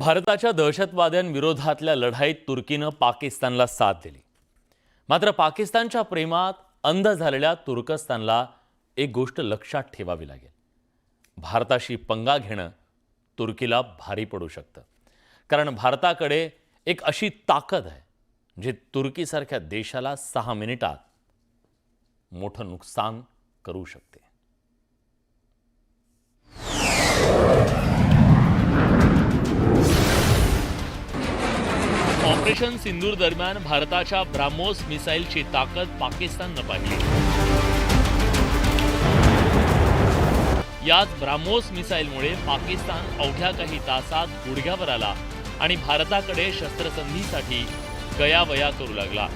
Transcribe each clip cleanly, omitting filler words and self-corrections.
भारताच्या दहशतवाद्यांविरोधातल्या लढाईत तुर्कीनं पाकिस्तानला साथ दिली. मात्र पाकिस्तानच्या प्रेमात अंध झालेल्या तुर्कस्तानला एक गोष्ट लक्षात ठेवावी लागेल. भारताशी पंगा घेणं तुर्कीला भारी पडू शकतं. कारण भारताकडे एक अशी ताकद आहे जी तुर्कीसारख्या देशाला 6 मिनिटात मोठं नुकसान करू शकते. ऑपरेशन सिंदूर दरम्यान भारताच्या ब्राह्मोस मिसाईलची ताकद पाकिस्ताननं पाहिली. याच ब्राह्मोस मिसाईलमुळे पाकिस्तान अवघ्या काही तासात गुडघ्यावर आला आणि भारताकडे शस्त्रसंधीसाठी गयावया करू लागला.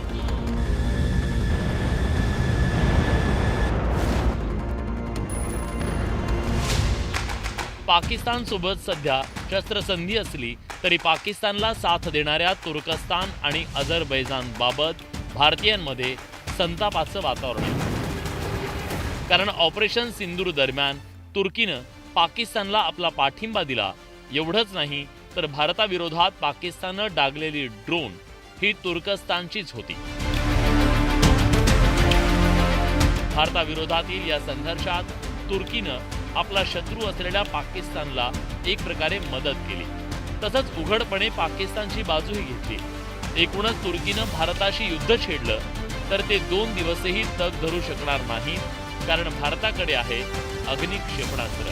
पाकिस्तानसोबत सध्या शस्त्रसंधी असली तरी पाकिस्तानला साथ देणाऱ्या तुर्कस्तान आणि अझरबैजानबाबत भारतीयांमध्ये संतापाचं वातावरण आहे. कारण ऑपरेशन सिंदूर दरम्यान तुर्कीनं पाकिस्तानला आपला पाठिंबा दिला. एवढंच नाही तर भारताविरोधात पाकिस्ताननं डागलेली ड्रोन ही तुर्कस्तानचीच होती. भारताविरोधातील या संघर्षात तुर्कीनं आपला शत्रू असलेल्या पाकिस्तानला एक प्रकारे मदत केली. तसंच उघडपणे पाकिस्तानची बाजूही घेतली. एकूणच तुर्कीनं भारताशी युद्ध छेडलं तर ते 2 दिवसही तग धरू शकणार नाही. कारण भारताकडे आहे अग्नी क्षेपणास्त्र.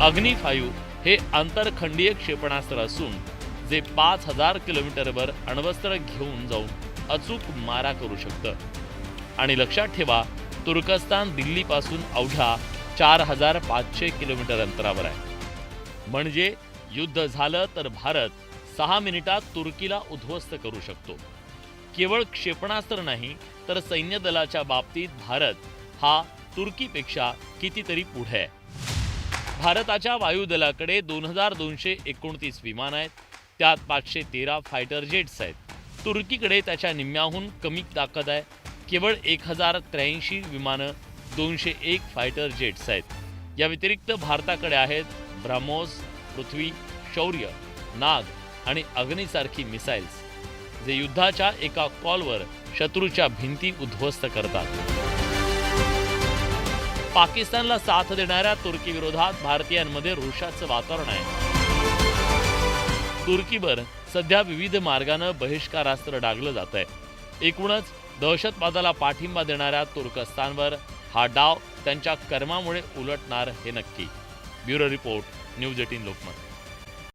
अग्नी 5 हे आंतरखंडीय क्षेपणास्त्र असून जे 5000 किलोमीटरवर अण्वस्त्र घेऊन जाऊन अचूक मारा करू शकतं. आणि लक्षात ठेवा, तुर्कस्तान दिल्लीपासून अवघ्या 4500 किलोमीटर अंतरावर आहे. म्हणजे युद्ध झालं तर भारत 6 मिनिटात तुर्कीला उद्ध्वस्त करू शकतो. केवळ क्षेपणास्त्र नाही तर सैन्य दलाच्या बाबतीत भारत हा तुर्कीपेक्षा कितीतरी पुढे आहे. भारताच्या वायुदलाकडे 2229 विमान आहेत. त्यात 513 फायटर जेट्स आहेत. तुर्कीकडे त्याच्या निम्म्याहून कमी ताकद आहे. केवळ 1083 विमानं, 201 फायटर जेट्स आहेत. या व्यतिरिक्त भारताकडे आहेत ब्राह्मोस, पृथ्वी, शौर्य, नाग आणि अग्नीसारखी मिसाईल्स जे युद्धाच्या एका कॉलवर शत्रूच्या भिंती उद्ध्वस्त करतात. पाकिस्तानला साथ देणाऱ्या तुर्कीविरोधात भारतीयांमध्ये रोषाचं वातावरण आहे. तुर्कीवर सध्या विविध मार्गानं बहिष्कारास्त्र डागलं जात आहे. एकूणच दहशतवादाला पाठिंबा देणाऱ्या तुर्कस्तानवर हा डाव त्यांच्या कर्मामुळे उलटणार हे नक्की. Bureau report, news 18 Lokmat.